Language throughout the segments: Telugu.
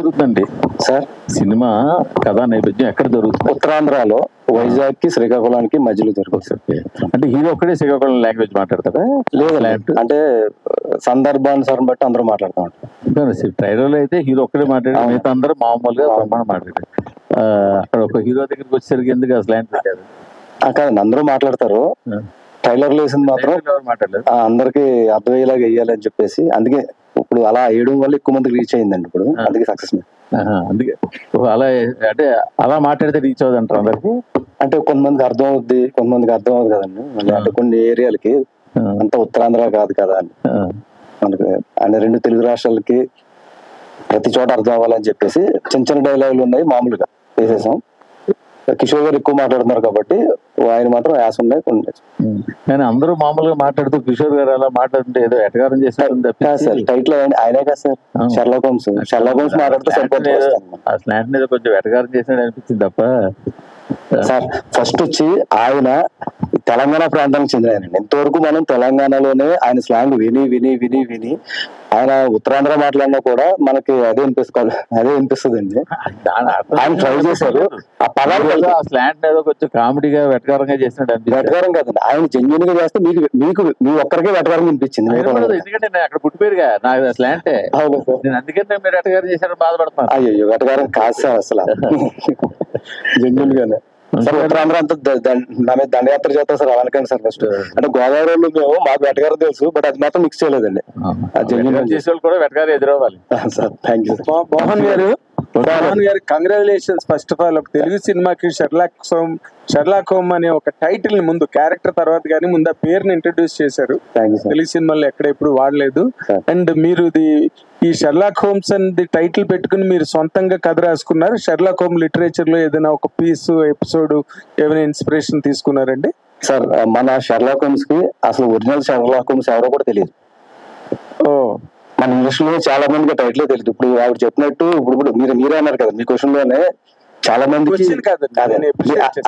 జరుగుతుందండి సార్ సినిమా కథా నేపథ్యం ఎక్కడ జరుగుతుంది? ఉత్తరాంధ్రలో వైజాగ్ కి శ్రీకాకుళానికి మధ్యలో జరుగుతుంది. అంటే హీరో ఒక్కడే శ్రీకాకుళం లాంగ్వేజ్ మాట్లాడతారా? లేదు అంటే సందర్భానుసారం బట్టి అందరూ మాట్లాడుతూ ఉంటారు. ట్రైలర్ లో అయితే హీరో ఒక్కడే మాట్లాడారు, మిగతా అందరూ మామూలుగా బ్రహ్మాండం మాట్లాడారు. అక్కడ ఒక హీరో దగ్గరికి వచ్చేసరికి ఎందుకు అసలు లాంటి పెట్టారు? కాదండి, అందరూ మాట్లాడతారు. ట్రైలర్ లో వేసింది మాత్రం మాట్లాడలేదు, అందరికి అర్థమయ్యేలాగా వేయాలని చెప్పేసి, అందుకే ఇప్పుడు అలా వేయడం వల్ల ఎక్కువ మందికి రీచ్ అయిందండి. ఇప్పుడు అందుకే సక్సెస్. అందుకే అలా అంటే అలా మాట్లాడితే రీచ్ అవుతుంది అంటారు అందరికి. అంటే కొంతమందికి అర్థం అవుద్ది, కొంతమందికి అర్థం అవుతుంది కదండి. మళ్ళీ అంటే కొన్ని ఏరియాలకి అంత ఉత్తరాంధ్ర కాదు కదా అని మనకి, అంటే 2 తెలుగు రాష్ట్రాలకి ప్రతి చోట అర్థం అవ్వాలని చెప్పేసి చిన్న చిన్న డైలాగులు ఉన్నాయి, మామూలుగా వేసేసాం. కిషోర్ గారు ఎక్కువ మాట్లాడుతున్నారు కాబట్టి ఆయన మాత్రం యాస ఉన్నాయి కొన్ని. కానీ అందరూ మామూలుగా మాట్లాడుతూ కిషోర్ గారు అలా మాట్లాడుతుంటే ఏదో ఎటగారం చేశారు. టైటిల్ ఆయనే కదా sir, Sherlock Holmes. Sherlock Holmes మాట్లాడితే ఆ స్లాంట్ మీద కొంచెం ఎటగారం చేసినట్టు అనిపించింది తప్ప. సార్ ఫస్ట్ వచ్చి ఆయన తెలంగాణ ప్రాంతానికి చెందిన ఆయన. ఇంతవరకు మనం తెలంగాణలోనే ఆయన స్లాంగ్ విని విని విని విని ఆయన ఉత్తరాంధ్ర మాట్లాడినా కూడా మనకి అదే అనిపిస్తుంది అండి. ఆయన ట్రై చేశారు. ఆ పదాలు ఆ స్లాంట్ ఏదో కొంచెం కామెడీగా వెటకారంగా చేసినట్టు అనిపించింది. వెటకారం కాదండి, ఆయన జెన్యున్ గా చేస్తే మీకు మీ ఒక్కరికే వెటకారం అనిపించింది. ఎందుకంటే నేను అక్కడ పుట్టిపోయారుగా నాకు స్లాంటే. నేను అందుకని మీరు వెటకారం చేశారని బాధపడతాను. అయ్యో వెటకారం కాదు సార్ అసలు, జెన్యున్ గానే. సార్ ఉత్తరాంధ్ర అంతా నా మీద దండయాత్ర చేస్తారు సార్, అలానకండి సార్. ఫస్ట్ అంటే గోదావరిలో మేము మాకు వెటగారు తెలుసు, బట్ అది మాత్రం మిక్స్ చేయలేదండి. చేసే వాళ్ళు కూడా వెటగారు ఎదురవ్వాలి sir. Thank you sir. Mohan గారు కంగ్రాచులేషన్స్. ఫస్ట్ ఆఫ్ ఆల్ ఒక తెలుగు సినిమాకి షెర్లాక్ హోమ్ అనే ఒక టైటిల్ ని ముందు క్యారెక్టర్ తర్వాత కానీ ముందు ఆ పేరుని ఇంట్రడ్యూస్ చేశారు. తెలుగు సినిమాలో ఎక్కడ ఎప్పుడు వాడలేదు. అండ్ మీరు ఈ షెర్లాక్ హోమ్స్ అనేది టైటిల్ పెట్టుకుని మీరు సొంతంగా కథ రాసుకున్నారు. షెర్లాక్ హోమ్ లిటరేచర్ లో ఏదైనా ఒక పీస్ ఎపిసోడ్ ఏమైనా ఇన్స్పిరేషన్ తీసుకున్నారండి? సార్ మన షెర్లాక్ హోమ్స్ కి అసలు ఒరిజినల్ షెర్లాక్ హోమ్స్ ఎవరో కూడా తెలియదు. మన ఇంగ్లీష్ లో చాలా మందికి టైటిల్ తెలియదు. ఇప్పుడు ఆవిడ చెప్పినట్టు ఇప్పుడు మీరే అన్నారు కదా మీ క్వశ్చన్ లోనే, చాలా మందికి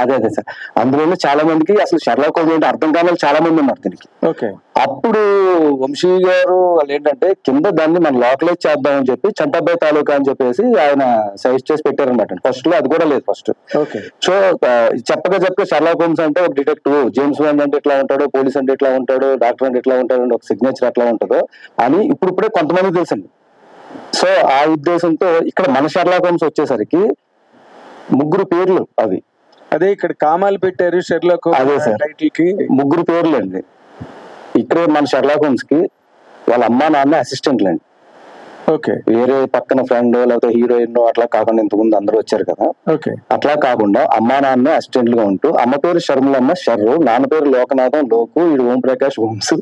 అదే సార్, అందులోనే చాలా మందికి అసలు షెర్లాక్ హోమ్స్ అంటే అర్థం కావాలి, చాలా మంది ఉన్నారు దీనికి. అప్పుడు వంశీ గారు వాళ్ళు ఏంటంటే కింద దాన్ని మనం లోకలైజ్ చేద్దామని చెప్పి చంటబ్బాయి తాలూకా అని చెప్పేసి ఆయన సజెస్ట్ చేసి పెట్టారనమాట. ఫస్ట్ లో అది కూడా లేదు ఫస్ట్. సో చెప్పగా షెర్లాక్ హోమ్స్ అంటే ఒక డిటెక్టివ్, జేమ్స్ బాండ్ అంటే ఇట్లా ఉంటాడు, పోలీస్ అంటే ఇట్లా ఉంటాడు, డాక్టర్ అంటే ఇట్లా ఉంటాడు, ఒక సిగ్నేచర్ ఎట్లా ఉంటుందో అని ఇప్పుడే కొంతమంది తెలుసండి. సో ఆ ఉద్దేశంతో ఇక్కడ మన షెర్లాక్ హోమ్స్ వచ్చేసరికి 3 పేర్లు అవి. అదే ఇక్కడ కామాలు పెట్టారు షెర్లాక్ హోమ్స్ టైటిల్ కి 3 పేర్లు అండి. ఇక్కడ మన షెర్లాక్ హోమ్స్ కి వాళ్ళ అమ్మా నాన్న అసిస్టెంట్లు అండి. వేరే పక్కన ఫ్రెండ్ లేకపోతే హీరోయిన్ అట్లా కాకుండా ఇంతకుముందు అందరూ వచ్చారు కదా, అట్లా కాకుండా అమ్మా నాన్న అసిస్టెంట్లు గా ఉంటూ, అమ్మ పేరు షర్మిలమ్మ షర్రు, నాన్న పేరు లోకనాథం లోకు, వీడు ఓం ప్రకాష్ హోమ్స్.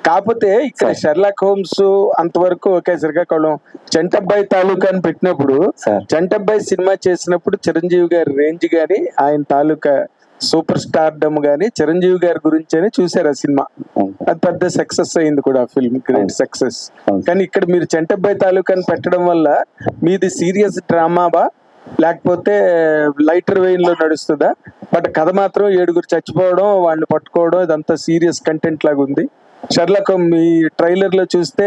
కాకపోతే ఇక్కడ షెర్లాక్ హోమ్స్ అంతవరకు శ్రీకాకుళం చంటబ్బాయి తాలూకా అని పెట్టినప్పుడు, చంటబ్బాయి సినిమా చేసినప్పుడు చిరంజీవి గారి రేంజ్ గాని ఆయన తాలూకా సూపర్ స్టార్ డమ్ గానీ చిరంజీవి గారి గురించి అని చూసారు ఆ సినిమా. అది పెద్ద సక్సెస్ అయింది కూడా, ఫిల్మ్ గ్రేట్ సక్సెస్. కానీ ఇక్కడ మీరు చంటబ్బాయి తాలూకాని పెట్టడం వల్ల మీది సీరియస్ డ్రామావా లేకపోతే లైటర్ వెయిన్ లో నడుస్తుందా? బట్ కథ మాత్రం 7 చచ్చిపోవడం, వాళ్ళని పట్టుకోవడం, ఇదంతా సీరియస్ కంటెంట్ లాగా ఉంది. షెర్లాక్ మీ ట్రైలర్ లో చూస్తే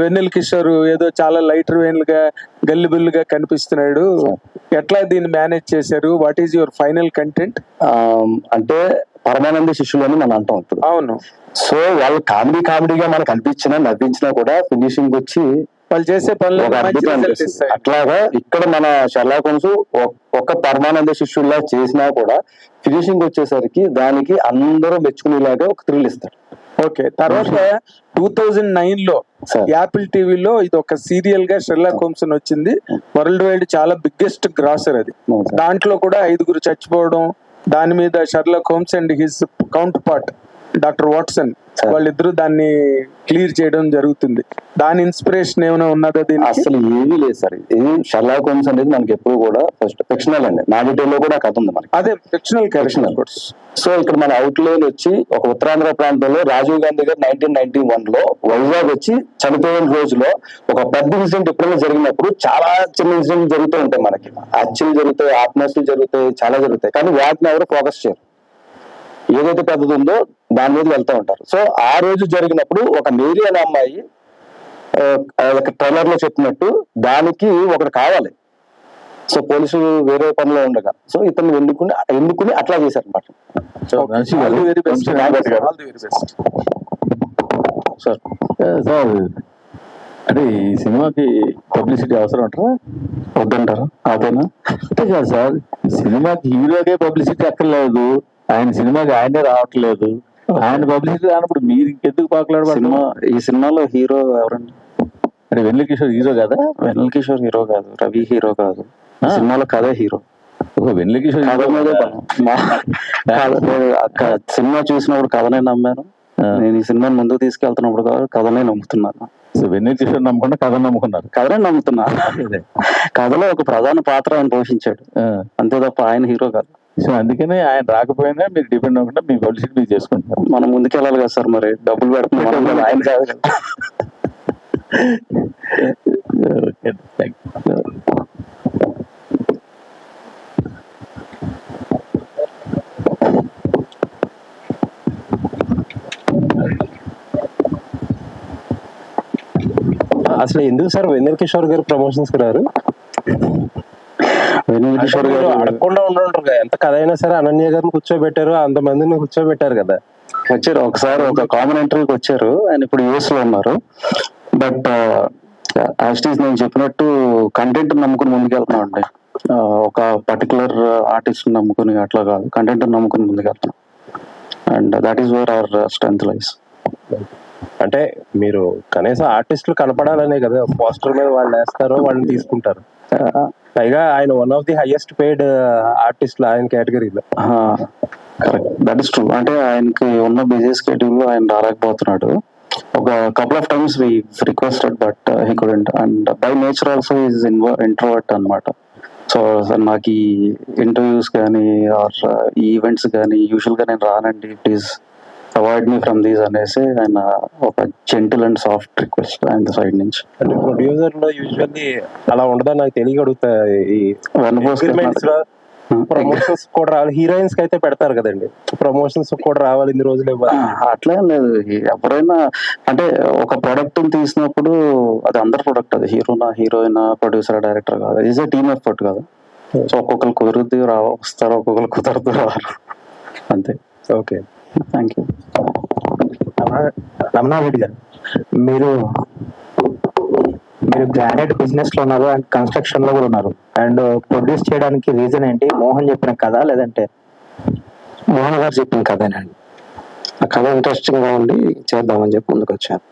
వెన్నెల కిషోర్ ఏదో చాలా లైటర్ వెయిన్ గా గల్లిబుల్లుగా కనిపిస్తున్నాడు. ఎట్లా దీన్ని మేనేజ్ చేశారు? What is your final content? అంటే పరమానంద శిష్యులు అని మనం అంటాం ఇప్పుడు. అవును. సో వాళ్ళు కామెడీగా మనకు అనిపించినా నవ్వించినా కూడా ఫినిషింగ్ వచ్చి వాళ్ళు చేసే పనులు అట్లాగా ఇక్కడ మన షెర్లాక్ హోమ్స్ ఒక పరమానంద శిష్యుల్లా చేసినా కూడా ఫినిషింగ్ వచ్చేసరికి దానికి అందరూ మెచ్చుకునేలాగా ఒక థ్రిల్ ఇస్తారు. తర్వాత 2009 లో యాపిల్ టీవీలో ఇది ఒక సీరియల్ గా షెర్లాక్ హోమ్స్ అని వచ్చింది. వరల్డ్ వైడ్ చాలా బిగ్గెస్ట్ గ్రాసర్ అది. దాంట్లో కూడా 5 చచ్చిపోవడం, దాని మీద Sherlock Holmes and his counter part doctor Watson వాళ్ళిద్దరూ దాన్ని క్లియర్ చేయడం జరుగుతుంది. దాని ఇన్స్పిరేషన్ ఏమైనా ఉన్నదా దీనికి? అసలు ఏమీ లేదు సార్. ఇది షెర్లాక్ హోమ్స్ అనేది మనకి ఎప్పుడు కూడా ఫస్ట్ ఫిక్షనల్ అండి. నాడిటోలో కూడా కథ ఉంది మనకి, అదే ఫిక్షనల్. సో ఇక్కడ మన అవుట్లైన్ వచ్చి ఒక ఉత్తరాంధ్ర ప్రాంతంలో రాజీవ్ గాంధీ గారు 1991 లో వైజాగ్ వచ్చి చనిపోయిన రోజులో ఒక పెద్ద ఇన్సిడెంట్ ఎప్పుడైనా జరిగినప్పుడు చాలా చిన్న ఇన్సిడెంట్ జరుగుతూ ఉంటాయి మనకి. హత్యలు జరుగుతాయి, ఆత్మహత్యలు జరుగుతాయి, చాలా జరుగుతాయి. కానీ వాటిని ఎవరు ఫోకస్ చేయరు. ఏదైతే పెద్దది ఉందో దాని మీద వెళ్తూ ఉంటారు. సో ఆ రోజు జరిగినప్పుడు ఒక మేరీ అనే అమ్మాయి ట్రైలర్ లో చెప్పినట్టు దానికి ఒకటి కావాలి. సో పోలీసులు వేరే పనిలో ఉండగా సో ఇతను ఎన్నుకుని అట్లా చేశారు అనమాట. సార్ సార్ అంటే ఈ సినిమాకి పబ్లిసిటీ అవసరం అంటారా? వద్దంటారా? అదేనా? అంటే కాదు సార్, సినిమాకి హీరోకే పబ్లిసిటీ అక్కర్లేదు, ఆయన సినిమాకి ఆయనే రావట్లేదు, ఆయన పబ్లిసిటీ రానప్పుడు మీరు ఇంకెందుకు పాకలాడబడి? ఈ సినిమాలో హీరో ఎవరండి? అంటే వెన్నెల కిషోర్ హీరో కదా? వెన్నెల కిషోర్ హీరో కాదు, రవి హీరో కాదు, సినిమాలో కథే హీరో. వెన్నెల కిషోర్ కథ మీద సినిమా చూసినప్పుడు కథనే నమ్మాను. నేను ఈ సినిమాని ముందుకు తీసుకెళ్తున్నప్పుడు కథనే నమ్ముతున్నాను. సో వెన్నెల కిషోర్ నమ్మకుండా కథ నమ్ముకున్నారు? కథనే నమ్ముతున్నా. కథలో ఒక ప్రధాన పాత్ర ఆయన పోషించాడు, అంతే తప్ప ఆయన హీరో కాదు. సో అందుకనే ఆయన రాకపోయినా మీరు డిపెండ్ అవ్వకుండా మీ పబ్లిసిటీ మీరు చేసుకుంటారు. మనం ముందుకెళ్ళాలి కదా సార్, మరి డబ్బులు పెడుతున్నాం ఆయన కాదు కదా. Okay, thank you. అసలు ఎందుకు సార్ వెన్నెల కిషోర్ గారు ప్రమోషన్స్ కి రారు? వెన్నెల కిషోర్ గారు అడగకుండా ఉండరు, ఎంత కథ అయినా సరే అనన్య గారిని కూర్చోబెట్టారు, అంతమందిని కూర్చోబెట్టారు కదా. వచ్చారు ఒకసారి ఒక కామెంటరీకి వచ్చారు, ఆయన ఇప్పుడు యూఎస్ లో ఉన్నారు. బట్ యాస్టీస్ నేను చెప్పినట్టు కంటెంట్ నమ్ముకుని ముందుకెళ్తున్నాం అండి. ఒక పర్టికులర్ ఆర్టిస్ట్ నమ్ముకుని అట్లా కాదు, కంటెంట్ నమ్ముకుని ముందుకెళ్తున్నాం. And that is where our strength lies. అంటే మీరు కనీసం ఆర్టిస్టులు కనపడాలనే కదా పోస్టర్ మీద వాళ్ళు వేస్తారో వాళ్ళని తీసుకుంటారు. పైగా ఆయన one of the highest paid ఆర్టిస్టులు ఆయన కేటగిరీలో. Correct, that is true. అంటే ఆయనకి ఉన్న బిజీ స్కెడ్యూల్ లో ఆయన రాలేకపోతున్నాడు. ఒక couple of times we requested but he couldn't. And by nature also is introvert అనమాట. సో నాకు ఈ ఇంటర్వ్యూస్ కానీ ఆర్ ఈవెంట్స్ కానీ యూజువల్ గా నేను రానండి, please avoid me from these అనేసి ఆయన ఒక జెంటిల్ అండ్ సాఫ్ట్ రిక్వెస్ట్ ఆయన సైడ్ నుంచి. అంటే ప్రొడ్యూసర్ లో యూజువల్లీ అలా ఉండదని నాకు తెలియగడుగుతా. ప్రమోషన్స్ కూడా రావాలి, హీరోయిన్స్ కి అయితే పెడతారు కదండి, ప్రమోషన్స్ కూడా రావాలి, ఇన్ని రోజులు ఇవ్వాలి. అట్లా లేదు, ఎవరైనా అంటే ఒక ప్రొడక్ట్ తీసినప్పుడు అది అందరి ప్రొడక్ట్, అది హీరోనా హీరోయిన్ ప్రొడ్యూసర్ డైరెక్టర్ కాదు, ఈజ్ ఏ టీమ్ ఎఫర్ట్ కదా. సో ఒక్కొక్కరు కుదురుద్ది వస్తారు, ఒక్కొక్కరు కుదరదు రారు, అంతే. Okay, thank you. రమణారెడ్డి గారు, మీరు గ్రానైట్ బిజినెస్ లో ఉన్నారు అండ్ కన్స్ట్రక్షన్ లో కూడా ఉన్నారు, అండ్ ప్రొడ్యూస్ చేయడానికి రీజన్ ఏంటి? మోహన్ చెప్పిన కథ లేదంటే? మోహన్ గారు చెప్పిన కథేనండి. ఆ కథ ఇంట్రెస్టింగ్ గా ఉండి చేద్దామని చెప్పి ముందుకు వచ్చాను.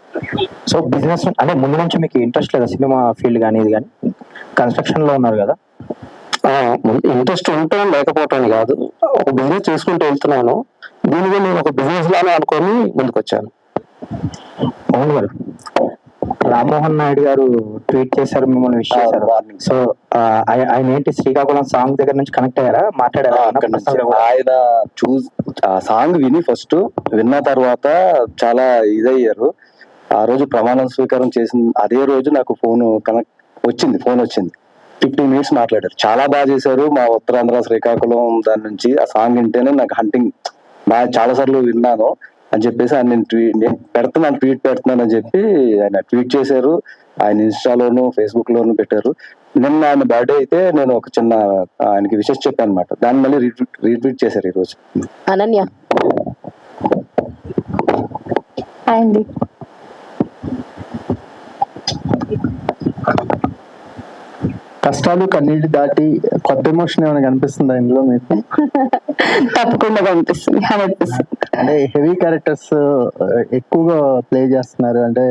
సో బిజినెస్ అంటే ముందు నుంచి మీకు ఇంట్రెస్ట్ లేదా సినిమా ఫీల్డ్ కానీ ఇది కానీ? కన్స్ట్రక్షన్ లో ఉన్నారు కదా. ఇంట్రెస్ట్ ఉండటం లేకపోవటం కాదు, ఒక బిజినెస్ చేసుకుంటూ వెళ్తున్నాను, దీనిగా నేను ఒక బిజినెస్ లానే అనుకొని ముందుకు వచ్చాను. మోహన్ గారు, రామ్మోహన్ నాయుడు గారు ట్వీట్ చేశారు, మిమ్మల్ని విష్ చేశారు. సో ఆయన ఏంటి శ్రీకాకుళం సాంగ్ దగ్గర నుంచి కనెక్ట్ అయ్యారా, మాట్లాడారా? ఆయన ఆ సాంగ్ విని ఫస్ట్ విన్న తర్వాత చాలా ఇదయ్యారు. ఆ రోజు ప్రమాణ స్వీకారం చేసిన అదే రోజు నాకు ఫోన్ వచ్చింది. 15 minutes మాట్లాడారు, చాలా బాగా చేశారు, మా ఉత్తరాంధ్ర శ్రీకాకుళం దాని నుంచి ఆ సాంగ్ వింటేనే నాకు హంటింగ్ బాగా చాలా సార్లు విన్నాను అని చెప్పేసి ఆయన నేను పెడుతున్నాను, ట్వీట్ పెడుతున్నాను అని చెప్పి ఆయన ట్వీట్ చేశారు. ఆయన ఇన్స్టాలోను ఫేస్బుక్ లోను పెట్టారు. నిన్న ఆయన బర్త్డే అయితే నేను ఒక చిన్న ఆయనకి విషెస్ చెప్పాను అనమాట, దాన్ని మళ్ళీ రీట్వీట్ చేశారు ఈ రోజు. అనన్య అండి, కష్టాలు కన్నీళ్ళు దాటి కొత్త ఎమోషన్ ఏమైనా కనిపిస్తుందా ఇందులో మీకు? తప్పకుండా కనిపిస్తుంది, 100%. అంటే హెవీ క్యారెక్టర్స్ ఎక్కువగా ప్లే చేస్తున్నారు, అంటే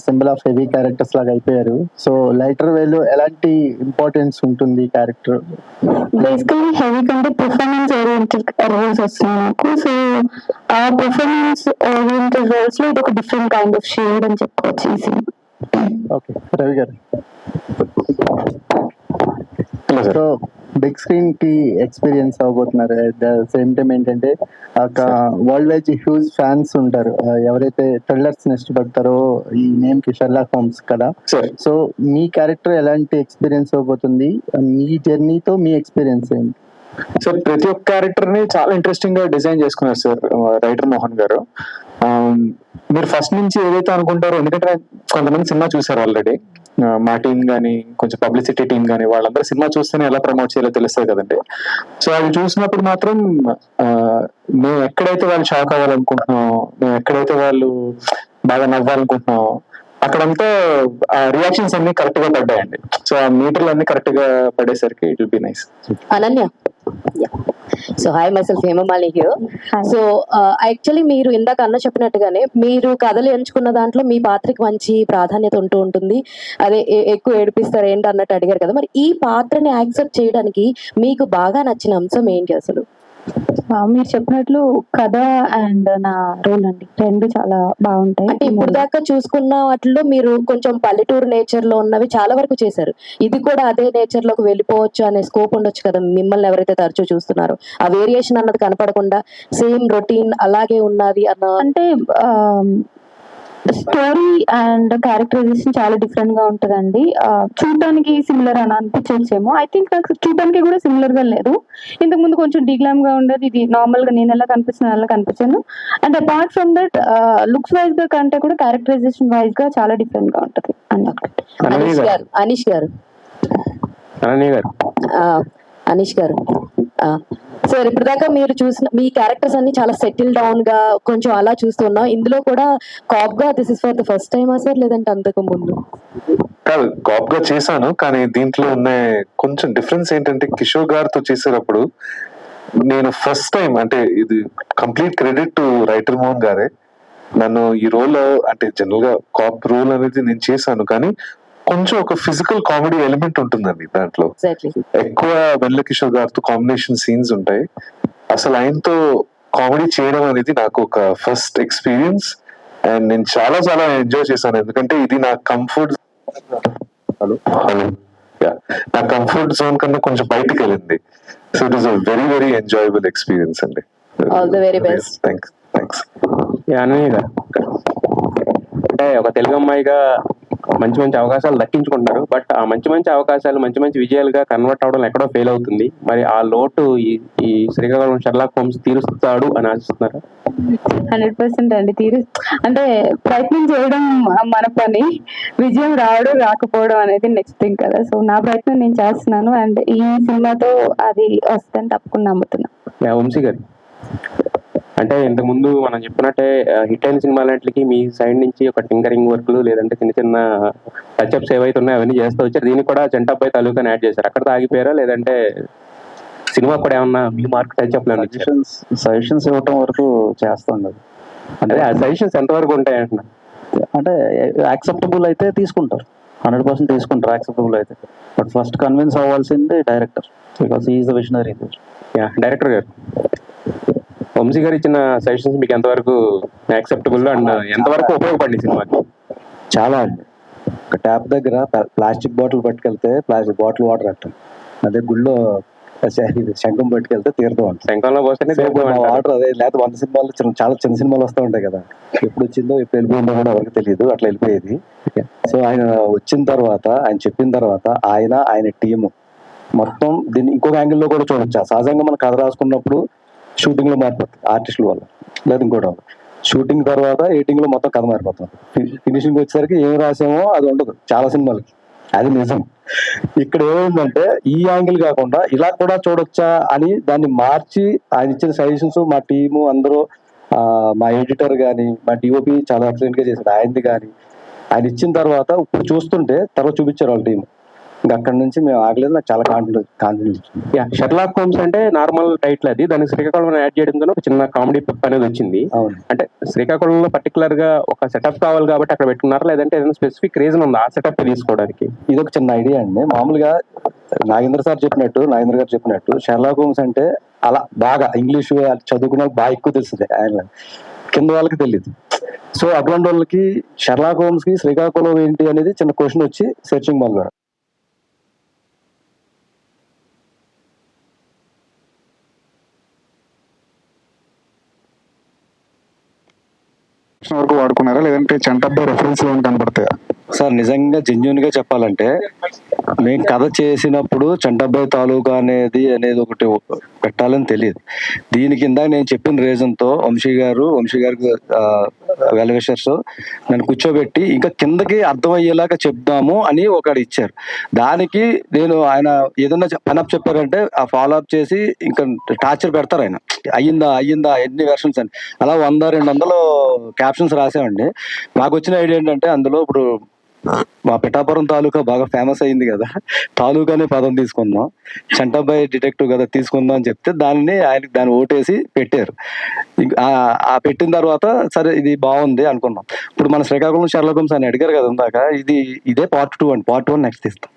సింబల్ ఆఫ్ హెవీ క్యారెక్టర్స్ లాగా అయిపోయారు. సో లైటర్ వేలో ఎలాంటి ఇంపార్టెన్స్ ఉంటుంది క్యారెక్టర్? బేసికలీ హెవీ కంటే పర్ఫార్మెన్స్ ఓరియంటెడ్ రోల్స్ వస్తున్నాయి నాకు. సో ఆ పర్ఫార్మెన్స్ ఓరియంటెడ్ రోల్స్ లో ఇది ఒక డిఫరెంట్ కైండ్ ఆఫ్ షేడ్ అని చెప్పుకోవచ్చు ఈ సినిమా. ఓకే, రవి గారు, సో బిగ్ స్క్రీన్ కి ఎక్స్పీరియన్స్ అవ్వబోతున్నారు. అట్ ద సేమ్ టైం ఏంటంటే వరల్డ్ వైడ్ హ్యూజ్ ఫ్యాన్స్ ఉంటారు, ఎవరైతే థ్రిల్లర్స్ ఇష్టపడతారో ఈ నేమ్ కి, షెర్లాక్ హోమ్స్ కదా. సో మీ క్యారెక్టర్ ఎలాంటి ఎక్స్పీరియన్స్ అవ్వబోతుంది? మీ జర్నీతో మీ ఎక్స్పీరియన్స్ ఏంటి? సార్ ప్రతి ఒక్క క్యారెక్టర్ ని చాలా ఇంట్రెస్టింగ్ గా డిజైన్ చేసుకున్నారు సార్ రైటర్ మోహన్ గారు. మీరు ఫస్ట్ నుంచి ఏదైతే అనుకుంటారో, ఎందుకంటే కొంతమంది సినిమా చూసారు ఆల్రెడీ, మా టీం కానీ కొంచెం పబ్లిసిటీ టీం కానీ వాళ్ళందరూ సినిమా చూస్తేనే ఎలా ప్రమోట్ చేయాలో తెలుస్తుంది కదండి. సో అది చూసినప్పుడు మాత్రం మేము ఎక్కడైతే వాళ్ళు షాక్ అవ్వాలనుకుంటున్నాం, మేము ఎక్కడైతే వాళ్ళు బాగా నవ్వాలనుకుంటున్నాం, అక్కడంతా రియాక్షన్స్ అన్ని కరెక్ట్ గా పడ్డాయండి. సో ఆ మీటర్లు అన్ని కరెక్ట్ గా పడేసరికి it will be nice. Ananya. So hi, myself Hemamali here. So actually మీరు ఇందాక అన్న చెప్పినట్టుగానే మీరు కథలు ఎంచుకున్న దాంట్లో మీ పాత్రకి మంచి ప్రాధాన్యత ఉంటూ ఉంటుంది, అదే ఎక్కువ ఏడిపిస్తారు ఏంటి అన్నట్టు అడిగారు కదా, మరి ఈ పాత్రని యాక్సెప్ట్ చేయడానికి మీకు బాగా నచ్చిన అంశం ఏంటి అసలు? మీరు చెప్పినట్లు కథ అండ్ నా రోల్ అండి, రెండు చాలా బాగుంటాయి. అంటే ఇప్పుడు దాకా చూసుకున్న వాటిలో మీరు కొంచెం పల్లెటూరు నేచర్ లో ఉన్నవి చాలా వరకు చేశారు, ఇది కూడా అదే నేచర్ లోకి వెళ్ళిపోవచ్చు అనే స్కోప్ ఉండొచ్చు కదా మిమ్మల్ని ఎవరైతే తరచూ చూస్తున్నారో? ఆ వేరియేషన్ అన్నది కనపడకుండా సేమ్ రొటీన్ అలాగే ఉన్నది అన్న, అంటే స్టోరీ అండ్ క్యారెక్టరైజేషన్ చాలా డిఫరెంట్ గా ఉంటదండి. చూడడానికి సిమిలర్ అని అనిపించవచ్చేమో, ఐ థింక్ నాకు చూడడానికి కూడా సిమిలర్ గా లేదు. ఇంతకు ముందు కొంచెం డిగ్లామ్ గా ఉండేది, ఇది నార్మల్ గా నేను ఎలా కనిపిస్తున్నాను అలా కనిపించాను. And apart from that looks wise గా కంటే కూడా క్యారెక్టరైజేషన్ వైజ్ గా చాలా డిఫరెంట్ గా ఉంటది. అనీష్ గారు అనీష్ గారు సార్, ఇప్పుడు దాకా మీరు చూసిన మీ క్యారెక్టర్స్ అన్ని చాలా సెటిల్ డౌన్ గా కొంచెం అలా చూస్తున్నాం, ఇందులో కూడా కాప్ గా this is for the first టైమా సార్, లేదంటే అంతకు ముందు? కాదు, కాప్ గా చేశాను, కానీ దీంట్లో ఉన్న కొంచెం డిఫరెన్స్ ఏంటంటే కిషోర్ గారితో చేసేటప్పుడు నేను ఫస్ట్ టైం, అంటే ఇది complete credit to writer Mohan గారే, నన్ను ఈ రోల్, అంటే జనరల్ గా కాప్ రోల్ అనేది నేను చేశాను, కానీ కొంచెం ఒక ఫిజికల్ కామెడీ ఎలిమెంట్ ఉంటుందండి దాంట్లో. ఎక్కువ వెన్నెల కిషోర్ గారితో కాంబినేషన్ సీన్స్ ఉంటాయి. అసలు ఆయనతో కామెడీ చేయడం అనేది నాకు ఒక ఫస్ట్ ఎక్స్పీరియన్స్, అండ్ నేను చాలా చాలా ఎంజాయ్ చేశాను, ఎందుకంటే ఇది నా కంఫర్ట్ నా కంఫర్ట్ జోన్ కన్నా కొంచెం బయటకు వెళ్ళింది. So it is a very very enjoyable experience అండి. All the very best. Thanks. అంటే ఒక తెలుగు అమ్మాయిగా మంచి మంచి అవకాశాలు దక్కించుకుంటున్నారు, బట్ ఆ మంచి మంచి అవకాశాలు మంచి మంచి విజయాలుగా కన్వర్ట్ అవడం ఎక్కడో ఫెయిల్ అవుతుంది. మరి ఆ లోటు ఈ శ్రీకాకుళం షెర్లాక్ హోమ్స్ తీరుస్తాడు అని ఆశిస్తున్నారు? 100% అండి, అంటే ప్రయత్నం చేయడం మన పని, విజయం రావడం రాకపోవడం అనేది నెక్స్ట్ థింగ్ కదా. సో నా ప్రయత్నం నేను చేస్తున్నాను, అండ్ ఈ సినిమాతో అది వస్తుందని తప్పకుండా నమ్ముతున్నాను. వంశీ గారు, అంటే ఇంతకు ముందు మనం చెప్పినట్టే హిట్ అయిన సినిమాలన్నింటికి మీ సైడ్ నుంచి ఒక టింకరింగ్ వర్క్లు లేదంటే చిన్న చిన్న టచ్అప్స్ ఏవైతే ఉన్నాయో అవన్నీ చేస్తూ వచ్చారు. దీనికి కూడా చంటబ్బాయి తాలూకాని యాడ్ చేశారు. అక్కడతో ఆగిపోయారా, లేదంటే సినిమా కూడా ఏమన్నా మీ మార్క్ టచ్అప్ సజెషన్స్ ఇవ్వటం వరకు చేస్తుండదు. అంటే ఆ సజెషన్స్ ఎంతవరకు ఉంటాయి అంటున్నా? అంటే యాక్సెప్టబుల్ అయితే తీసుకుంటారు, 100% తీసుకుంటారు యాక్సెప్టబుల్ అయితే. బట్ ఫస్ట్ కన్విన్స్ అవ్వాల్సింది director, because is the visionary. Director గారు, వంశీ గారు ఇచ్చిన సజెషన్స్ మీకు ఎంతవరకు యాక్సెప్టబుల్ అండ్ ఎంతవరకు ఉపయోగపడింది సినిమాకి? చాలా అండి. ఒక ట్యాప్ దగ్గర ప్లాస్టిక్ బాటిల్ పట్టుకెళ్తే ప్లాస్టిక్ బాటిల్ వాటర్ అంటాం, అదే గుళ్ళో శంఖం పట్టుకెళ్తే తీర్థం అంటాం. శంఖంలో పోస్తేనే వాటర్ అదే. లేకపోతే 100 సినిమాలు చాలా చిన్న సినిమాలు వస్తూ ఉంటాయి కదా, ఎప్పుడు వచ్చిందో ఎప్పుడు వెళ్ళిపోయిందో కూడా ఎవరికి తెలియదు, అట్లా వెళ్ళిపోయేది. సో ఆయన వచ్చిన తర్వాత, ఆయన చెప్పిన తర్వాత ఆయన టీము మొత్తం దీన్ని ఇంకొక యాంగిల్లో కూడా చూడొచ్చు. సహజంగా మనం కథ రాసుకున్నప్పుడు షూటింగ్ లో మారిపోతుంది ఆర్టిస్టుల వల్ల, లేదా ఇంకోటి వల్ల. షూటింగ్ తర్వాత ఎడిటింగ్ లో మొత్తం కథ మారిపోతుంది. ఫినిషింగ్ వచ్చేసరికి ఏం రాసామో అది ఉండదు చాలా సినిమాలకి, అది నిజం. ఇక్కడ ఏమైందంటే ఈ యాంగిల్ కాకుండా ఇలా కూడా చూడొచ్చా అని దాన్ని మార్చి ఆయన ఇచ్చిన సజెషన్స్, మా టీము అందరూ, మా ఎడిటర్ కానీ మా డిఓపి చాలా ఎక్సలెంట్ గా చేశారు. ఆయనది కానీ ఆయన ఇచ్చిన తర్వాత ఇప్పుడు చూస్తుంటే తర్వాత చూపించారు వాళ్ళ టీం. ఇంకా అక్కడ నుంచి మేము ఆగలేదు, నాకు చాలా కాన్ఫిడెన్స్. షెర్లాక్ హోమ్స్ అంటే నార్మల్ టైటిల్, అది దానికి శ్రీకాకుళం యాడ్ చేయడంతో ఒక చిన్న కామెడీ పిప్ అనేది వచ్చింది. అంటే శ్రీకాకుళంలో పర్టికులర్ గా ఒక సెటప్ కావాలి కాబట్టి అక్కడ పెట్టుకున్నారా, లేదంటే ఏదైనా స్పెసిఫిక్ రీజన్ ఉందా ఆ సెటప్ తీసుకోవడానికి? ఇది ఒక చిన్న ఐడియా అండి. మామూలుగా నాగేంద్ర గారు చెప్పినట్టు షెర్లాక్ హోమ్స్ అంటే అలా బాగా ఇంగ్లీష్ చదువుకున్న బాగా ఎక్కువ తెలుస్తుంది, ఆయన కింద వాళ్ళకి తెలియదు. సో అటువంటి వాళ్ళకి షెర్లాక్ హోమ్స్ కి శ్రీకాకుళం ఏంటి అనేది చిన్న క్వశ్చన్ వచ్చి సెర్చింగ్ మొదలు వరకు వాడుకున్నారా, లేదంటే చంటబ్బాయి రెఫరెన్స్ లో కనపడతాయా? సార్ నిజంగా జెన్యున్ గా చెప్పాలంటే మేము కథ చేసినప్పుడు చంటబ్బాయి తాలూకా అనేది ఒకటి పెట్టాలని తెలియదు. దీని కింద నేను చెప్పిన రీజన్ తో వంశీ గారికి వెల్విషర్స్ నన్ను కూర్చోబెట్టి ఇంకా కిందకి అర్థమయ్యేలాగా చెప్దాము అని ఒకటి ఇచ్చారు. దానికి నేను ఆయన ఏదన్నా పని అప్ చెప్పారంటే ఆ ఫాలో అప్ చేసి ఇంకా టార్చర్ పెడతారు ఆయన. అయ్యిందా ఎన్ని వెర్షన్స్ అని అలా 100-200 క్యాప్షన్స్ రాసామండి. నాకు వచ్చిన ఐడియా ఏంటంటే అందులో ఇప్పుడు మా పిఠాపురం తాలూకా బాగా ఫేమస్ అయింది కదా, తాలూకా అనే పదం తీసుకుందాం, చంటబ్బాయి డిటెక్టివ్ కదా తీసుకుందాం అని చెప్తే దాన్ని ఓటేసి పెట్టారు. ఆ పెట్టిన తర్వాత సరే ఇది బాగుంది అనుకున్నాం. ఇప్పుడు మన శ్రీకాకుళం షెర్లాక్ హోమ్స్ అని అడిగారు కదా ఇందాక, ఇదే పార్ట్ 2 అండి. పార్ట్ 1 నెక్స్ట్ ఇస్తాం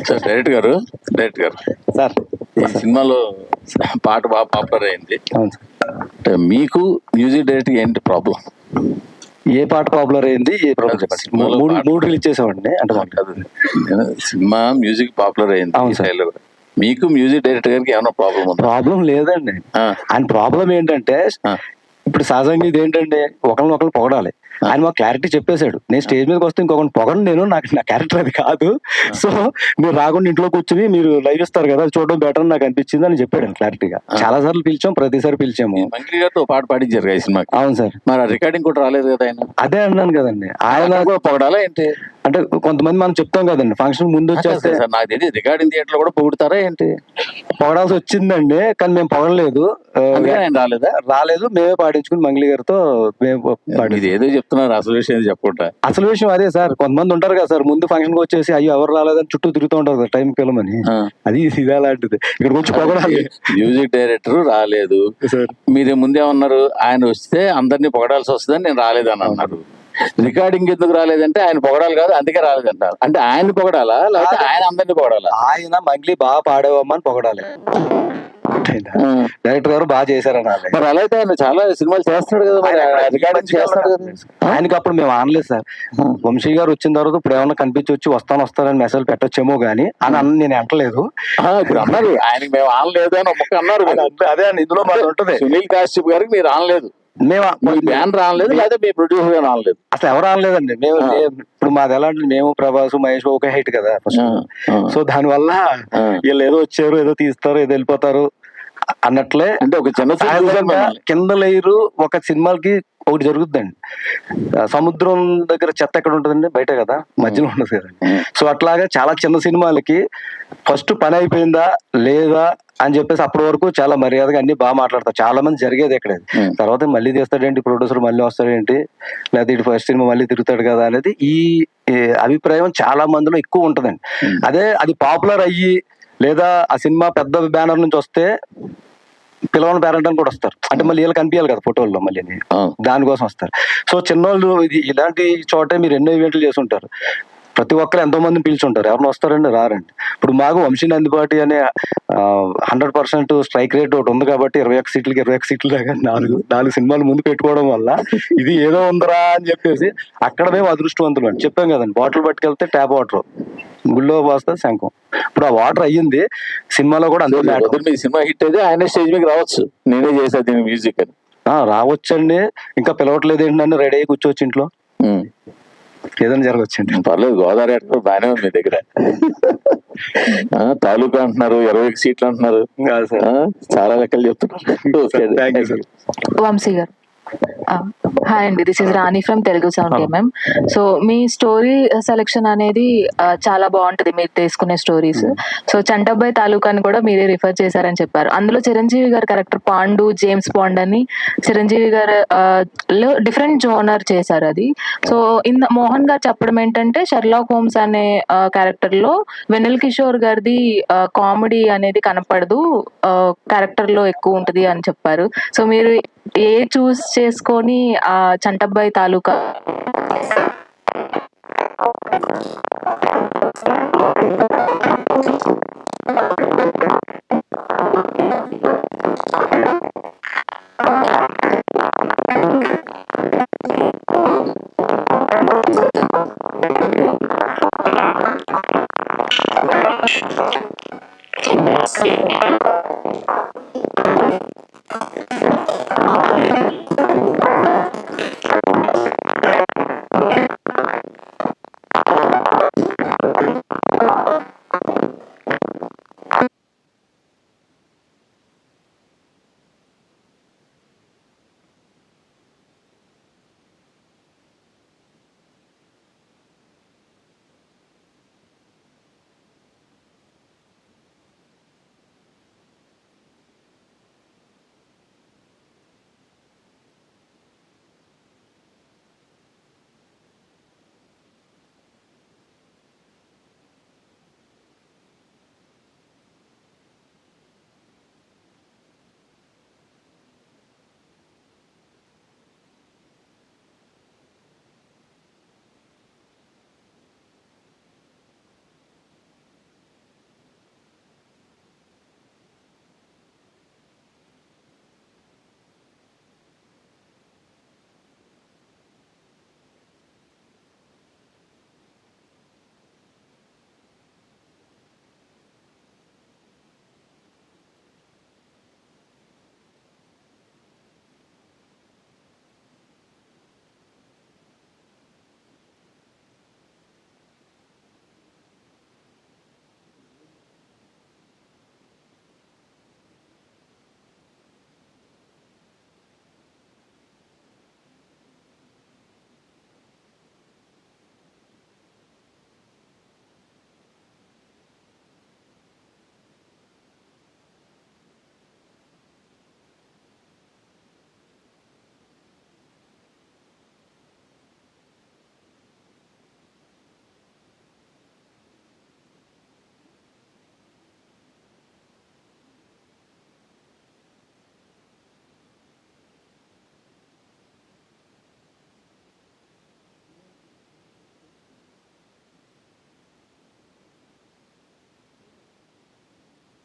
సార్. డైరెక్టర్ గారు సార్, ఈ సినిమాలో పాట బాగా పాపులర్ అయింది. అవును సార్. అంటే మీకు మ్యూజిక్ డైరెక్టర్ ఏంటి ప్రాబ్లం? ఏ పాట పాపులర్ అయింది, ఏ ప్రాబ్లం చెప్పండి. మూడు రిలీజ్ చేసామండి. అంటే సినిమా మ్యూజిక్ పాపులర్ అయింది. అవును సార్. మీకు మ్యూజిక్ డైరెక్టర్ గారికి ఏమైనా ప్రాబ్లం ఉందా? ప్రాబ్లం లేదండి. ఆయన ప్రాబ్లం ఏంటంటే ఇప్పుడు సహజంగా ఇది ఏంటంటే ఒకరిని పొగడాలి. ఆయన మాకు క్లారిటీ చెప్పేశాడు, నేను స్టేజ్ మీదకి వస్తే ఇంకొకరిని పొగను, నా క్యారెక్టర్ అది కాదు. సో మీరు రాకుండా ఇంట్లో కూర్చుని మీరు లైవ్ ఇస్తారు కదా, అది చూడడం బెటర్ నాకు అనిపించింది అని చెప్పాడు క్లారిటీగా. చాలా సార్లు పిలిచాం, ప్రతిసారి పిలిచాము. మంగ్లీ గారితో పాట పాడించారు ఈ సినిమాకి. అవును సార్. మరి రికార్డింగ్ కూడా రాలేదు కదా ఆయన? అదే అన్నాను కదండి. ఆయన కూడా పొగడాలా ఏంటి? అంటే కొంతమంది మనం చెప్తాం కదండి, ఫంక్షన్ ముందు వచ్చేస్తే నాకు తెలియదు రికార్డింగ్ థియేటర్ లో కూడా పొగుడతారా ఏంటి? పొగడాల్సి వచ్చిందండి, కానీ మేము పొగడలేదు. రాలేదు, మేమే పాడించుకుని మంగ్లీ గారితో ఇది ఏదో చెప్తున్నారు, అసలు విషయం చెప్పకుండా. అసలు విషయం అదే సార్. కొంతమంది ఉంటారు కదా సార్, ముందు ఫంక్షన్ కి వచ్చేసి అయ్యో ఎవరు రాలేదని చుట్టూ తిరుగుతూ ఉంటారు కదా టైం పిల్లమని. అది ఇదే లాంటిది. ఇక్కడికి వచ్చి పొగడాలి. మ్యూజిక్ డైరెక్టర్ రాలేదు సార్, మీరు ముందేమన్నారు, ఆయన వస్తే అందరినీ పొగడాల్సి వస్తుందని నేను రాలేదని అన్నారు. రికార్డింగ్ ఎందుకు రాలేదంటే ఆయన పొగడాలి కాదు, అందుకే రాలేదంటారు. అంటే ఆయన పొగడాలా లేకపోతే ఆయన అందరినీ పొగడాలా? ఆయన మంగ్లీ బాగా పాడేవమ్మని పొగడాలి, డైరెక్టర్ గారు బాగా చేశారనాలి. మరి అలా అయితే ఆయన చాలా సినిమాలు చేస్తున్నాడు కదా, మరి రికార్డింగ్ చేస్తున్నాడు కదా. ఆయనకి అప్పుడు మేము ఆనలేదు సార్. వంశీ గారు వచ్చిన తర్వాత ఇప్పుడు ఏమన్నా కనిపించి వచ్చి వస్తానని మెసేజ్ పెట్టొచ్చేమో గానీ అని నేను అంటలేదు. ఇప్పుడు అన్నారు ఆయనకి మేము ఆనలేదు అని ఒక్క అన్నారు. అదే అండి, ఇందులో మాది ఉంటుంది. సునీల్ కాశ్యప్ గారికి మీరు ఆనలేదు, మేము బ్యాన్ రానలేదు, లేదా మీ ప్రొడ్యూసర్ గారు ఆనలేదు. అసలు ఎవరు ఆనలేదండి. మేము ఇప్పుడు మాది ఎలా అంటే మేము ప్రభాస్ మహేష్ ఒకే హైట్ కదా ఫస్ట్. సో దాని వల్ల వీళ్ళు ఏదో వచ్చారు, ఏదో తీస్తారు, ఏదో వెళ్ళిపోతారు అన్నట్లే. అంటే ఒక చిన్న కింద లేయరు ఒక సినిమాకి ఒకటి జరుగుతుందండి. సముద్రం దగ్గర చెత్త ఎక్కడ ఉంటుందండి? బయట కదా, మధ్యలో ఉండదు కదండి. సో అట్లాగా చాలా చిన్న సినిమాలకి ఫస్ట్ పని అయిపోయిందా లేదా అని చెప్పేసి అప్పటి వరకు చాలా మర్యాదగా అన్ని బాగా మాట్లాడతారు. చాలా మంది జరిగేది ఎక్కడ. తర్వాత మళ్ళీ తీస్తాడేంటి ప్రొడ్యూసర్, మళ్ళీ వస్తాడేంటి, లేకపోతే ఇటు ఫస్ట్ సినిమా మళ్ళీ తిరుగుతాడు కదా అనేది ఈ అభిప్రాయం చాలా మందిలో ఎక్కువ ఉంటదండి. అది పాపులర్ అయ్యి లేదా ఆ సినిమా పెద్ద బ్యానర్ నుంచి వస్తే పిలవని పేరెంట్ అని కూడా వస్తారు. అంటే మళ్ళీ వీళ్ళకి కనిపించాలి కదా ఫోటోల్లో, మళ్ళీ దానికోసం వస్తారు. సో చిన్నోళ్ళు ఇలాంటి చోటే మీరు ఎన్నో ఈవెంట్లు చేసి ఉంటారు. ప్రతి ఒక్కరు ఎంతో మందిని పిలుచుంటారు, ఎవరిని వస్తారండి? రారండి. ఇప్పుడు మాకు వంశీ నందిపాటి అనే 100% స్ట్రైక్ రేట్ ఒకటి ఉంది కాబట్టి 21 సీట్లకి 21 సీట్లు దాకా 4 సినిమాలు ముందు పెట్టుకోవడం వల్ల ఇది ఏదో ఉందరా అని చెప్పేసి అక్కడ మేము అదృష్టవంతులు అని చెప్పాం కదండి. బాటిల్ పట్టుకెళ్తే ట్యాప్ వాటర్, గుళ్ళో పోస్తే శంఖం. ఇప్పుడు ఆ వాటర్ అయ్యింది సినిమాలో కూడా. అందులో సినిమా హిట్ అయితే ఆయన స్టేజ్ మీద రావచ్చు, నేనే చేసేది మ్యూజిక్ అని. రావచ్చండి, ఇంకా పిలవట్లేదు ఏంటంటే రెడీ అయ్యి కూర్చోవచ్చు ఇంట్లో, ఏదైనా జరగచ్చండి. పర్లేదు, గోదావరి బాగానే ఉంది మీ దగ్గర. తాలూకా అంటున్నారు, 21 సీట్లు అంటున్నారు, చాలా లెక్కలు చెప్తున్నారు. వంశీ గారు, హాయ్ అండి, this is Rani from Telugu sound MM. So me story selection అనేది చాలా బాగుంటది, మీరు తీసుకునే స్టోరీస్. సో చంటబ్బాయి తాలూకాని కూడా మీరే రిఫర్ చేశారని చెప్పారు. అందులో చిరంజీవి గారు క్యారెక్టర్ పాండు, జేమ్స్ బాండ్ అని చిరంజీవి గారు లో డిఫరెంట్ జోనర్ చేశారు అది. సో మోహన్ గారు చెప్పడం ఏంటంటే షెర్లాక్ హోమ్స్ అనే క్యారెక్టర్ లో వెన్నెల కిషోర్ గారిది కామెడీ అనేది కనపడదు, క్యారెక్టర్ లో ఎక్కువ ఉంటది అని చెప్పారు. సో మీరు ఏ చూస్ చేసుకొని ఆ చంటబ్బాయి తాలూకా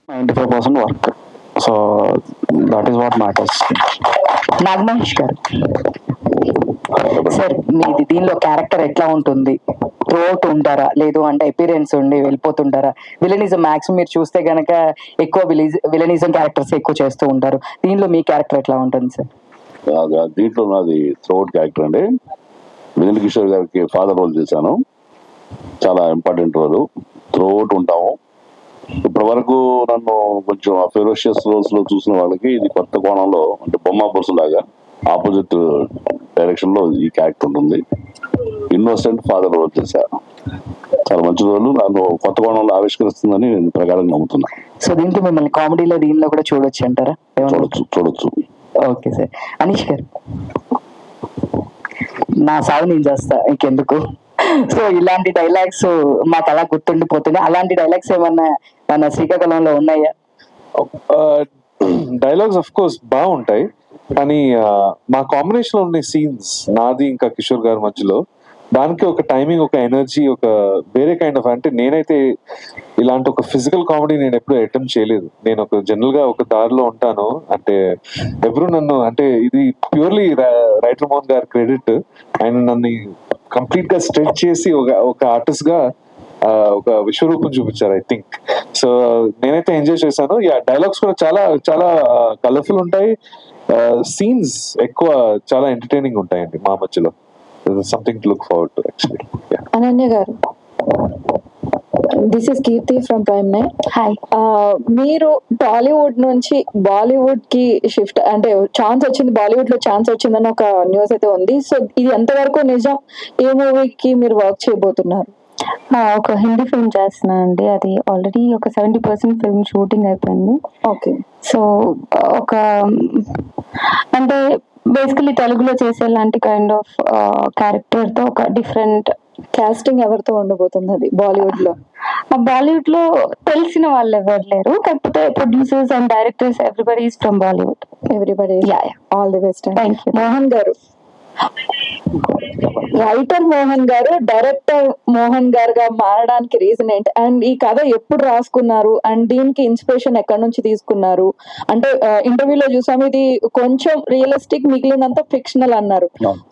95% work. So that is what matters. Naga Mahesh గారు సార్, మీది దీనిలో క్యారెక్టర్ ఎట్లా ఉంటుంది? త్రోట్ ఉంటారా, లేదు అంటే అపీరెన్స్ ఉండి వెళ్ళిపోతుంటారా? విలనిజం మ్యాక్సిమం మీరు చూస్తే గనక ఎక్కువ విలనిజం క్యారెక్టర్స్ ఎక్కువ చేస్తూ ఉంటారు. దీనిలో మీ క్యారెక్టర్ ఎట్లా ఉంటుంది సార్? దీంట్లో నాది త్రోట్ క్యారెక్టర్ అండి. విజయ్ కిషోర్ గారికి ఫాదర్ రోల్ చేశాను. చాలా ఇంపార్టెంట్ రోల్. త్రోట్ ఉంటాము. ఇప్పటి వరకు నన్ను కొంచెం ఫెరోషియస్ రోల్స్ లో చూసిన వాళ్ళకి ఇది కొత్త కోణంలో, అంటే బొమ్మ బొరుసు లాగా ఆపోజిట్ డైరెక్షన్ లో ఈ క్యారెక్టర్ ఉంటుంది. ఇన్నోసెంట్ ఫాదర్ రోల్ చేశాను. చాలా మంచి రోజులు నన్ను కొత్త కోణంలో ఆవిష్కరిస్తుందని నేను ప్రకారంగా నమ్ముతున్నా. సో దీంట్లో మిమ్మల్ని కామెడీలో దీనిలో కూడా చూడొచ్చు అంటారా? చూడొచ్చు. Okay sir. అనీష్ గారు, నా సాగు నేను చేస్తా ఇంకెందుకు. సో ఇలాంటి డైలాగ్స్ మాకు అలా గుర్తుండిపోతుంది. అలాంటి డైలాగ్స్ ఏమన్నా మన శ్రీకాకుళంలో ఉన్నాయా? డైలాగ్స్ ఆఫ్ కోర్స్ బాగుంటాయి, కానీ మా కాంబినేషన్ లో ఉన్న సీన్స్ నాది ఇంకా కిషోర్ గారి మధ్యలో, దానికి ఒక టైమింగ్, ఒక ఎనర్జీ, ఒక వేరే కైండ్ ఆఫ్, అంటే నేనైతే ఇలాంటి ఒక ఫిజికల్ కామెడీ నేను ఎప్పుడు అటెంప్ట్ చేయలేదు. నేను ఒక జనరల్ గా ఒక దారిలో ఉంటాను. అంటే ఎవరు నన్ను, అంటే ఇది ప్యూర్లీ రైటర్ మోహన్ గారి క్రెడిట్. ఆయన నన్ను కంప్లీట్ గా స్ట్రెచ్ చేసి ఒక ఆర్టిస్ట్ గా ఒక విశ్వరూపం చూపించారు ఐ థింక్. సో నేనైతే ఎంజాయ్ చేశాను. డైలాగ్స్ కూడా చాలా చాలా కలర్ఫుల్ ఉంటాయి. సీన్స్ ఎక్కువ చాలా ఎంటర్టైనింగ్ ఉంటాయండి మా మధ్యలో. Something to look forward to actually. Ananya గారు, this is Keerthi from Prime Nine. Hi. మీరు టాలీవుడ్ నుంచి బాలీవుడ్ కి షిఫ్ట్, అంటే ఛాన్స్ వచ్చింది, బాలీవుడ్ లో ఛాన్స్ వచ్చిందని ఒక న్యూస్ అయితే ఉంది. సో ఇది ఎంతవరకు నిజం? ఏ మూవీకి మీరు వర్క్ చేయబోతున్నారు? ఒక హిందీ ఫిల్మ్ చేస్తున్నాను అండి. అది ఆల్రెడీ ఒక 70% ఫిల్మ్ షూటింగ్ అయిపోయింది. ఓకే. సో ఒక అంటే బేసికలీ తెలుగులో చేసే లాంటి కైండ్ ఆఫ్ క్యారెక్టర్ తో ఒక డిఫరెంట్ కాస్టింగ్ ఎవరితో ఉండబోతుంది అది బాలీవుడ్ లో? బాలీవుడ్ లో తెలిసిన వాళ్ళు ఎవరు లేరు, కాకపోతే producers and directors everybody is from Bollywood. Everybody. All the best. Thank you. Mohan గారు, రైటర్ మోహన్ గారు డైరెక్టర్ మోహన్ గారుగా మారడానికి రీజన్ ఏంటి? అండ్ ఈ కథ ఎప్పుడు రాసుకున్నారు? అండ్ దీనికి ఇన్స్పిరేషన్ ఎక్కడి నుంచి తీసుకున్నారు? అంటే ఇంటర్వ్యూలో చూసాము ఇది కొంచెం రియలిస్టిక్, మిగిలినంత ఫిక్షనల్ అన్నారు.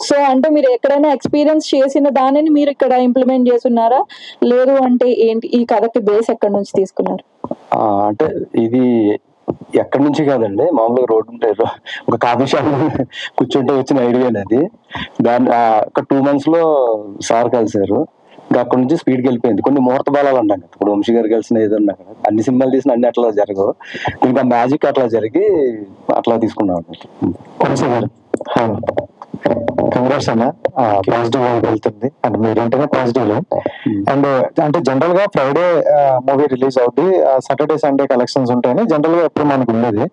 సో అంటే మీరు ఎక్కడైనా ఎక్స్పీరియన్స్ చేసిన దానిని మీరు ఇక్కడ ఇంప్లిమెంట్ చేస్తున్నారా, లేదు అంటే ఏంటి? ఈ కథకి బేస్ ఎక్కడి నుంచి తీసుకున్నారు? అంటే ఇది ఎక్కడి నుంచి కాదండి, మామూలుగా రోడ్డు ఉంటే ఒక కాఫీ షాప్ కూర్చుంటే వచ్చిన ఐడియా అనేది. దాని ఒక 2 months లో సార్ కలిసారు. ఇంకా అక్కడ నుంచి స్పీడ్కి వెళ్ళిపోయింది. కొన్ని ముహూర్త బాలాలు అంటాం కదా, ఇప్పుడు వంశీ గారు కలిసిన ఏదన్నా అన్ని సినిమాలు తీసిన అన్ని అట్లా జరగవు. ఇంకా మ్యాజిక్ అట్లా జరిగి అట్లా తీసుకున్నాం. వంశీ గారు కంగ్రాట్స్ అన్న, పాజిటివ్ వెళ్తుంది అంటే మీరేంటనే పాజిటివ్. అండ్ అంటే జనరల్ గా ఫ్రైడే మూవీ రిలీజ్ అవుతుంది, సాటర్డే సండే కలెక్షన్స్ ఉంటాయని జనరల్ గా ఎప్పుడు మనకు ఉండేది.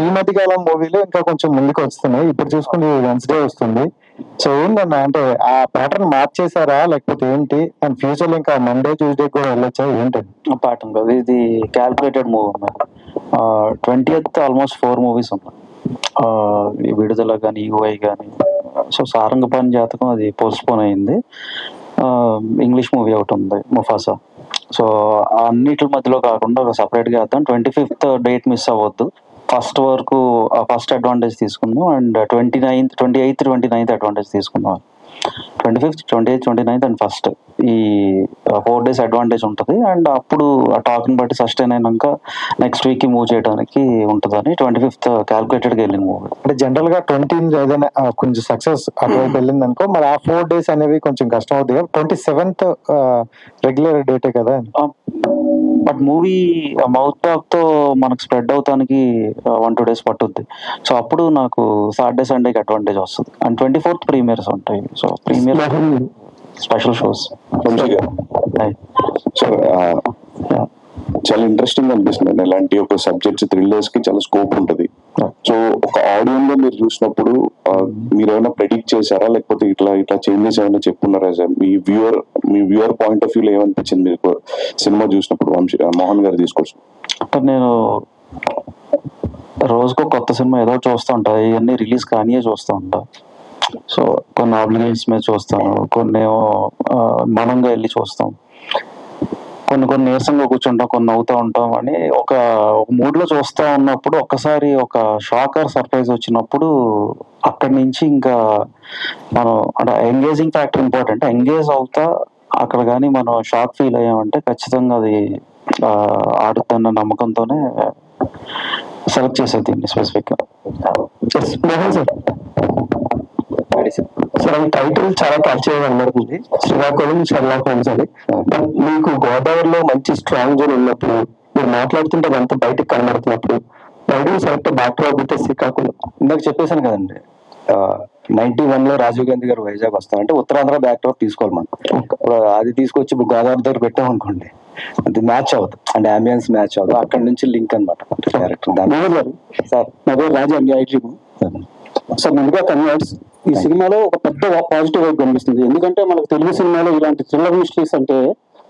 ఈ మధ్య కాలం మూవీలు ఇంకా కొంచెం ముందుకు వస్తున్నాయి. ఇప్పుడు చూసుకుంటే వెన్స్డే వస్తుంది. సో ఏంటన్నా అంటే ఆ ప్యాటర్న్ మార్చేసారా లేకపోతే ఏంటి? అండ్ ఫ్యూచర్ లో ఇంకా మండే ట్యూస్డే కూడా వెళ్ళొచ్చా ఏంటండి? ప్యాటర్న్ కాదు, ఇది క్యాల్కులేటెడ్ మూవీ ఉన్నాయి. 20th ఆల్మోస్ట్ 4 movies ఉన్నాయి. ఈ విడుదల కానీ, యూఐ కానీ. సో సారంగపాణి జాతకం అది పోస్ట్పోన్ అయింది. ఇంగ్లీష్ మూవీ ఒకటి ఉంది ముఫాసా. సో అన్నిటి మధ్యలో కాకుండా ఒక సపరేట్గా వేద్దాం. 25th డేట్ మిస్ అవ్వద్దు. ఫస్ట్ అడ్వాంటేజ్ తీసుకుందాం. అండ్ 28th 29th అడ్వాంటేజ్ తీసుకుందాం. 25th 28th 29th and first ఈ 4 days అడ్వాంటేజ్ ఉంటుంది. అండ్ అప్పుడు ఆ టాక్ని బట్టి సస్టైన్ అయినాక నెక్స్ట్ వీక్ మూవ్ చేయడానికి ఉంటుందని 25th క్యాల్కులేటెడ్గా వెళ్ళింది మూవీ. అంటే జనరల్ గా 20 ఏదైనా కొంచెం సక్సెస్ అటువైపు వెళ్ళింది అనుకో, మరి ఆ 4 days అనేవి కొంచెం కష్టం అవుతుంది. 27th రెగ్యులర్ డేటే కదా. బట్ మూవీ మౌత్ టాక్ తో మనకు స్ప్రెడ్ అవటానికి 1-2 days పట్టుద్ది. సో అప్పుడు నాకు సాటర్డే సండేకి అడ్వాంటేజ్ వస్తుంది. అండ్ 24th ప్రీమియర్స్ ఉంటాయి. So premier special shows. చాలా ఇంట్రెస్టింగ్ అనిపిస్తుంది. ఇలాంటి ఒక సబ్జెక్ట్స్ థ్రిల్లర్స్ కి చాలా స్కోప్ ఉంటుంది. సో ఒక ఆడియన్స్ లో మీరు చూసినప్పుడు మీరు ఏమైనా ప్రెడిక్ట్ చేశారా, లేకపోతే ఇట్లా చేంజెస్ ఏమైనా చెప్పుకున్నారా? మీ వ్యూవర్ పాయింట్ ఆఫ్ వ్యూలో ఏమనిపించింది మీకు సినిమా చూసినప్పుడు? మోహన్ గారు తీసుకొచ్చి అంటే నేను రోజుకో కొత్త సినిమా ఏదో చూస్తూ ఉంటా. ఇవన్నీ రిలీజ్ కానియే చూస్తూ ఉంటా. సో కొన్ని ఆబ్లిగేషన్స్ మీద చూస్తాను, కొన్ని మనంగా వెళ్ళి చూస్తాం. కొన్ని కొన్ని నీరసంగా కూర్చుంటాం, కొన్ని నవ్వుతూ ఉంటాం అని ఒక మూడ్ లో చూస్తా ఉన్నప్పుడు ఒక్కసారి ఒక షాకర్ సర్ప్రైజ్ వచ్చినప్పుడు అక్కడి నుంచి ఇంకా మనం అంటే ఎంగేజింగ్ ఫ్యాక్టర్ ఇంపార్టెంట్. ఎంగేజ్ అవుతా అక్కడ కానీ మనం షాక్ ఫీల్ అయ్యామంటే ఖచ్చితంగా అది ఆడుతున్న నమ్మకంతోనే సెలెక్ట్ చేసేది దీన్ని స్పెసిఫిక్ గా. మోహన్ సార్, సార్ ఈ టైటిల్ చాలా క్యాచ్ కనబడుతుంది, శ్రీకాకుళం షెర్లాక్ హోమ్స్ అని. మీకు గోదావరిలో మంచి స్ట్రాంగ్ జోన్ ఉన్నప్పుడు మీరు మాట్లాడుతుంటే అదంతా బయటకు కనబడుతున్నప్పుడు సెలెక్ట్ బ్యాక్ విత్ శ్రీకాకుళం. ఇందాక చెప్పేశాను కదండి, 91 లో రాజీవ్ గాంధీ గారు వైజాగ్ వస్తారంటే ఉత్తరాంధ్ర బ్యాక్ డ్రాప్ తీసుకోవాలి మనం. ఇప్పుడు అది తీసుకొచ్చి ఇప్పుడు గోదావరి దగ్గర పెట్టాం అనుకోండి, అది మ్యాచ్ అవ్వదు, అంటే అంబియన్స్ మ్యాచ్ అవ్వదు. అక్కడ నుంచి లింక్ అనమాట క్యారెక్టర్. సార్ నా పేరు రాజు అండి. సార్ ముందుగా కన్వర్ట్స్ ఈ సినిమాలో ఒక పెద్ద పాజిటివ్ వైపు కనిపిస్తుంది. ఎందుకంటే మనకు తెలుగు సినిమాలో ఇలాంటి థ్రిల్లర్ మిస్టరీస్ అంటే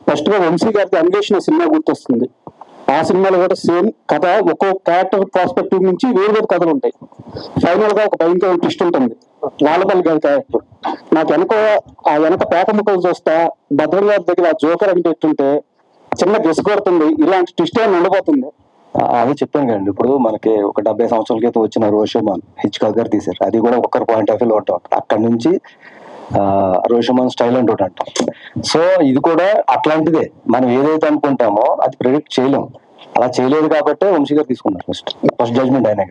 ఫస్ట్ గా వంశీ గారికి అన్వేషణ సినిమా గుర్తొస్తుంది. ఆ సినిమాలో కూడా సేమ్ కథ, ఒక్కో క్యారెక్టర్ ప్రాస్పెక్టివ్ నుంచి వేరు వేరు కథలు ఉంటాయి. ఫైనల్ గా ఒక భయంకర ట్విస్ట్ ఉంటుంది. లాలపల్లి గారి క్యారెక్టర్ నాకు వెనక పేట ముక్కలు చూస్తా భద్రం గారి దగ్గర ఆ జోకర్ అని పెట్టుంటే చిన్న గెస్ కొడుతుంది, ఇలాంటి ట్విస్ట్ ఏమైనా ఉండబోతుంది. అదే చెప్పాను కదండి, ఇప్పుడు మనకి ఒక 70 సంవత్సరాల క్రితం వచ్చిన రోషమాన్ హిచ్కాక్ గారు తీశారు. అది కూడా ఒక్కరి పాయింట్ ఆఫ్ వ్యూ ఉంటాం. అక్కడ నుంచి రోషమాన్ స్టైల్ అంటూ అంటాం. సో ఇది కూడా అట్లాంటిదే. మనం ఏదైతే అనుకుంటామో అది ప్రెడిక్ట్ చేయలేం. అలా చేయలేదు కాబట్టి వంశీ గారు తీసుకున్నారు ఫస్ట్ జడ్జ్మెంట్ అయినా.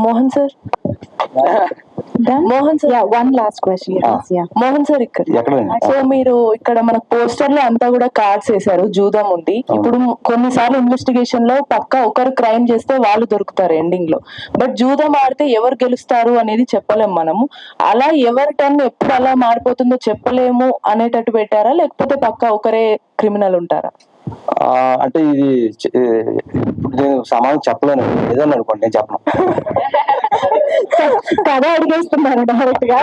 Mohan sir, Mohan sir, one last question. Mohan sir, ఇక్కడ సో మీరు ఇక్కడ మనకు పోస్టర్ లో అంతా కూడా కార్డ్స్ వేశారు, జూదం ఉంది. ఇప్పుడు కొన్నిసార్లు ఇన్వెస్టిగేషన్ లో పక్కా ఒకరు క్రైమ్ చేస్తే వాళ్ళు దొరుకుతారు ఎండింగ్ లో, బట్ జూదం ఆడితే ఎవరు గెలుస్తారు అనేది చెప్పలేము మనము. అలా ఎవరి టర్న్ ఎప్పుడు అలా మారిపోతుందో చెప్పలేము అనేటట్టు పెట్టారా, లేకపోతే పక్కా ఒకరే క్రిమినల్ ఉంటారా? అంటే ఇది ఇప్పుడు నేను సమాధానం చెప్పలేను, ఏదన్నా అనుకోండి, నేను చెప్పను. కథ అడిగేస్తున్నారు డైరెక్ట్ గా.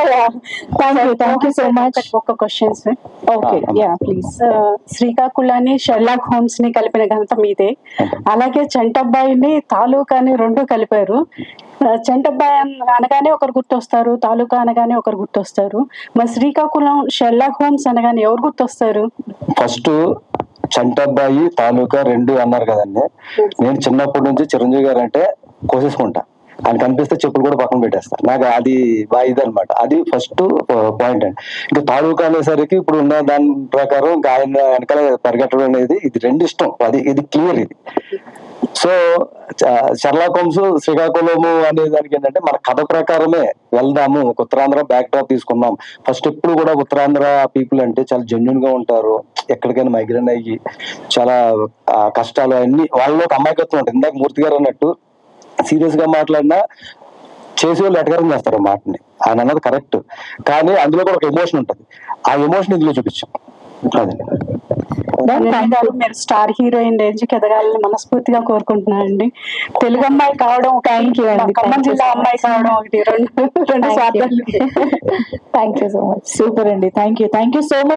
Thank you so much. ఒక question sir. Okay, ya please. శ్రీకాకుళాన్ని షెర్లాక్ హోమ్స్ ని కలిపిన ఘనత మీదే. అలాగే చంటబ్బాయిని తాలూకాని రెండు కలిపారు. చంటబ్బాయి అనగానే ఒకరు గుర్తొస్తారు, తాలూకా అనగానే ఒకరు గుర్తొస్తారు. మరి శ్రీకాకుళం షెర్లాక్ హోమ్స్ అనగానే ఎవరు గుర్తొస్తారు? ఫస్ట్ చంటబ్బాయి తాలూకా రెండు అన్నారు కదండి. నేను చిన్నప్పటి నుంచి చిరంజీవి గారు అంటే కోసేసుకుంటా. ఆయన కనిపిస్తే చెప్పులు కూడా పక్కన పెట్టేస్తా. నాకు అది బాగా ఇది అనమాట. అది ఫస్ట్ పాయింట్ అండి. ఇంకా తాలూకా అనేసరికి ఇప్పుడు ఉన్న దాని ప్రకారం ఇంకా ఆయన వెనకాల పరిగెట్టడం అనేది ఇది రెండు ఇష్టం. ఇది క్లియర్. ఇది సో షెర్లాక్ హోమ్స్ శ్రీకాకుళము అనే దానికి ఏంటంటే మన కథ ప్రకారమే వెళ్దాము, ఉత్తరాంధ్ర బ్యాక్ డ్రాప్ తీసుకుందాం. ఫస్ట్ ఎప్పుడు కూడా ఉత్తరాంధ్ర పీపుల్ అంటే చాలా జెన్యున్ గా ఉంటారు. ఎక్కడికైనా మైగ్రేన్ అయ్యి చాలా కష్టాలు అన్ని వాళ్ళలో ఒక అమాయకత్వం ఉంటుంది. ఇందాక మూర్తి గారు అన్నట్టు సీరియస్ గా మాట్లాడినా చేసే వాళ్ళు ఎటకారం చేస్తారు మాటని. ఆయన అన్నది కరెక్ట్, కానీ అందులో కూడా ఒక ఎమోషన్ ఉంటుంది. ఆ ఎమోషన్ ఇందులో చూపించాం. అదే మీరు స్టార్ హీరోయిన్ రేంజ్ కి ఎదగాలని మనస్ఫూర్తిగా కోరుకుంటున్నానండి. తెలుగు అమ్మాయి కావడం, ఖమ్మం జిల్లా అమ్మాయి కావడం ఒకటి, రెండు సార్లు. Thank you so much. Super అండి. Thank you so much.